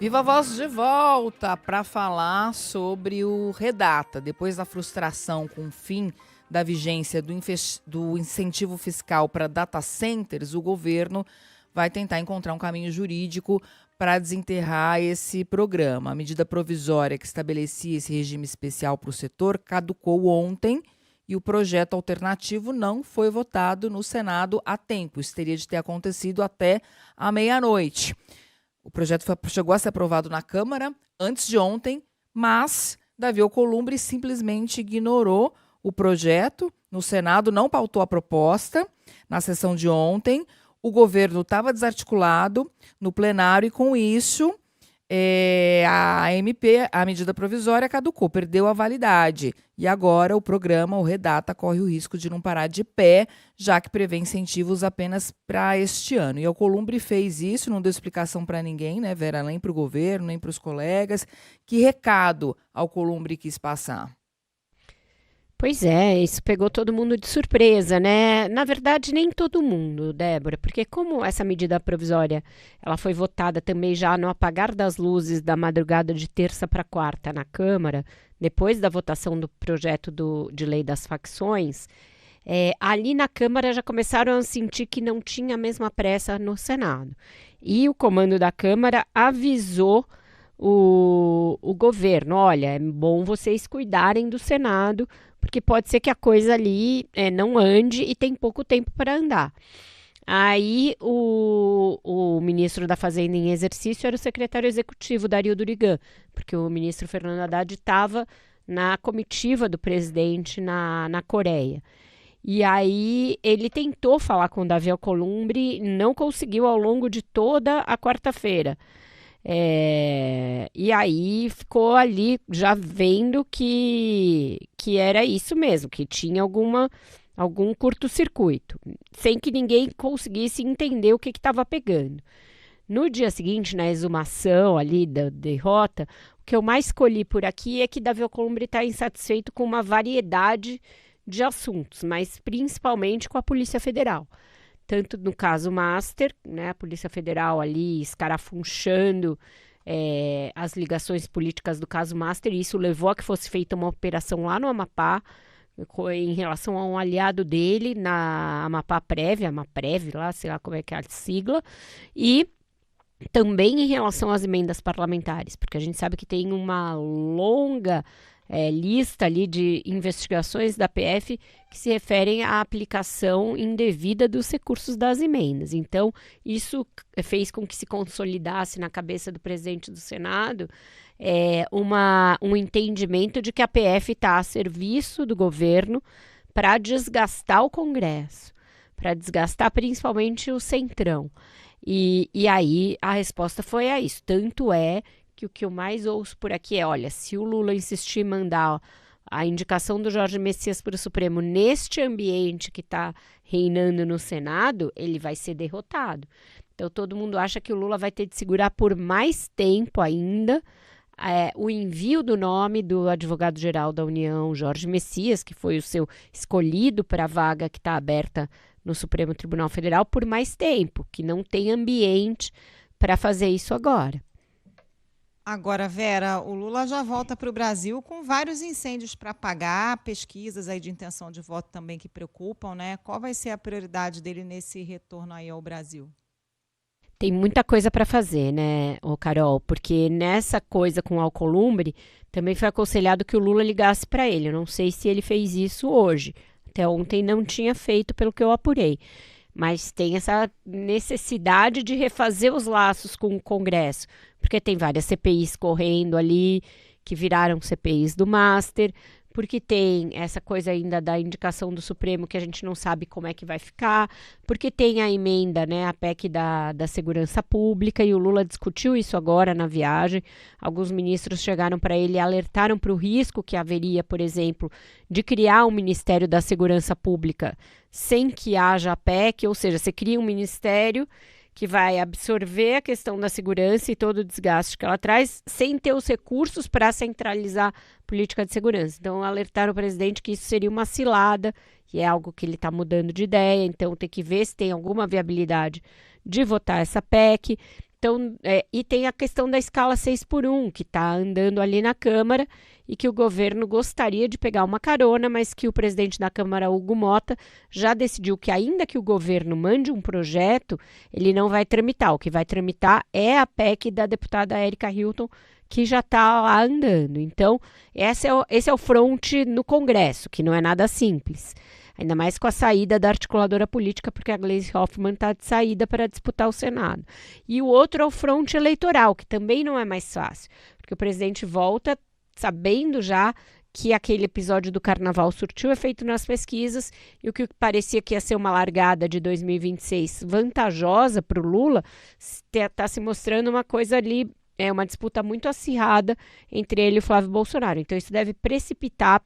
Viva Voz de volta para falar sobre o Redata. Depois da frustração com o fim da vigência do incentivo fiscal para data centers, o governo vai tentar encontrar um caminho jurídico para desenterrar esse programa. A medida provisória que estabelecia esse regime especial para o setor caducou ontem e o projeto alternativo não foi votado no Senado a tempo. Isso teria de ter acontecido até a meia-noite. O projeto chegou a ser aprovado na Câmara antes de ontem, mas Davi Alcolumbre simplesmente ignorou o projeto. No Senado não pautou a proposta na sessão de ontem. O governo estava desarticulado no plenário e, com isso, a medida provisória caducou, perdeu a validade. E agora o programa, o Redata, corre o risco de não parar de pé, já que prevê incentivos apenas para este ano. E Alcolumbre fez isso, não deu explicação para ninguém, né, Vera? Nem para o governo, nem para os colegas. Que recado Alcolumbre quis passar? Pois é, isso pegou todo mundo de surpresa, né? Na verdade, nem todo mundo, Débora, porque como essa medida provisória ela foi votada também já no apagar das luzes da madrugada de terça para quarta na Câmara, depois da votação do projeto de lei das facções, ali na Câmara já começaram a sentir que não tinha a mesma pressa no Senado. E o comando da Câmara avisou o governo, olha, é bom vocês cuidarem do Senado, porque pode ser que a coisa ali não ande e tem pouco tempo para andar. Aí o ministro da Fazenda em exercício era o secretário executivo, Dario Durigan, porque o ministro Fernando Haddad estava na comitiva do presidente na Coreia. E aí ele tentou falar com o Davi Alcolumbre, não conseguiu ao longo de toda a quarta-feira. E aí ficou ali já vendo que era isso mesmo, que tinha algum curto-circuito, sem que ninguém conseguisse entender o que estava pegando. No dia seguinte, na exumação ali da derrota, o que eu mais colhi por aqui é que Davi Alcolumbre está insatisfeito com uma variedade de assuntos, mas principalmente com a Polícia Federal. Tanto no caso Master, né, a Polícia Federal ali escarafunchando as ligações políticas do caso Master, e isso levou a que fosse feita uma operação lá no Amapá, em relação a um aliado dele, na Amapá Prev, Amaprev, lá, sei lá como é que é a sigla, e também em relação às emendas parlamentares, porque a gente sabe que tem uma longa lista ali de investigações da PF que se referem à aplicação indevida dos recursos das emendas. Então, isso fez com que se consolidasse na cabeça do presidente do Senado um entendimento de que a PF está a serviço do governo para desgastar o Congresso, para desgastar principalmente o Centrão. E aí a resposta foi a isso. Tanto é que o que eu mais ouço por aqui é, olha, se o Lula insistir em mandar a indicação do Jorge Messias para o Supremo neste ambiente que está reinando no Senado, ele vai ser derrotado. Então todo mundo acha que o Lula vai ter de segurar por mais tempo ainda o envio do nome do advogado-geral da União, Jorge Messias, que foi o seu escolhido para a vaga que está aberta no Supremo Tribunal Federal, por mais tempo, que não tem ambiente para fazer isso agora. Agora, Vera, o Lula já volta para o Brasil com vários incêndios para apagar, pesquisas aí de intenção de voto também que preocupam, né? Qual vai ser a prioridade dele nesse retorno aí ao Brasil? Tem muita coisa para fazer, né, Carol? Porque nessa coisa com o Alcolumbre, também foi aconselhado que o Lula ligasse para ele. Eu não sei se ele fez isso hoje. Até ontem não tinha feito, pelo que eu apurei. Mas tem essa necessidade de refazer os laços com o Congresso, porque tem várias CPIs correndo ali, que viraram CPIs do Master, porque tem essa coisa ainda da indicação do Supremo, que a gente não sabe como é que vai ficar, porque tem a emenda, né, a PEC da Segurança Pública, e o Lula discutiu isso agora na viagem. Alguns ministros chegaram para ele e alertaram para o risco que haveria, por exemplo, de criar um Ministério da Segurança Pública sem que haja a PEC, ou seja, você cria um ministério que vai absorver a questão da segurança e todo o desgaste que ela traz, sem ter os recursos para centralizar a política de segurança. Então, alertaram o presidente que isso seria uma cilada, e é algo que ele está mudando de ideia, então tem que ver se tem alguma viabilidade de votar essa PEC. Então, e tem a questão da escala 6x1, que está andando ali na Câmara e que o governo gostaria de pegar uma carona, mas que o presidente da Câmara, Hugo Mota, já decidiu que ainda que o governo mande um projeto, ele não vai tramitar. O que vai tramitar é a PEC da deputada Érica Hilton, que já está lá andando. Então, esse é o fronte no Congresso, que não é nada simples. Ainda mais com a saída da articuladora política, porque a Gleisi Hoffmann está de saída para disputar o Senado. E o outro é o fronte eleitoral, que também não é mais fácil, porque o presidente volta sabendo já que aquele episódio do Carnaval surtiu efeito nas pesquisas e o que parecia que ia ser uma largada de 2026 vantajosa para o Lula, está se mostrando uma coisa ali, uma disputa muito acirrada entre ele e o Flávio Bolsonaro. Então isso deve precipitar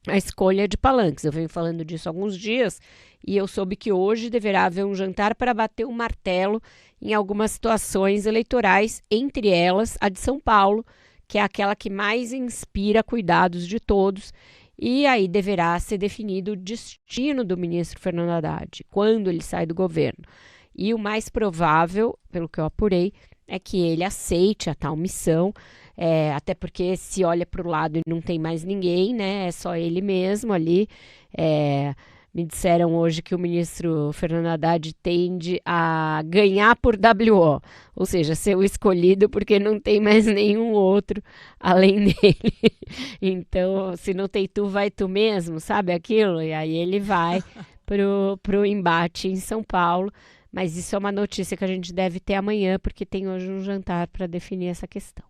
a escolha de palanques. Eu venho falando disso há alguns dias e eu soube que hoje deverá haver um jantar para bater o martelo em algumas situações eleitorais, entre elas a de São Paulo, que é aquela que mais inspira cuidados de todos, e aí deverá ser definido o destino do ministro Fernando Haddad, quando ele sai do governo. E o mais provável, pelo que eu apurei, é que ele aceite a tal missão, até porque se olha para o lado e não tem mais ninguém, né? É só ele mesmo ali. Me disseram hoje que o ministro Fernando Haddad tende a ganhar por WO, ou seja, ser o escolhido porque não tem mais nenhum outro além dele. Então, se não tem tu, vai tu mesmo, sabe aquilo? E aí ele vai pro embate em São Paulo. Mas isso é uma notícia que a gente deve ter amanhã, porque tem hoje um jantar para definir essa questão.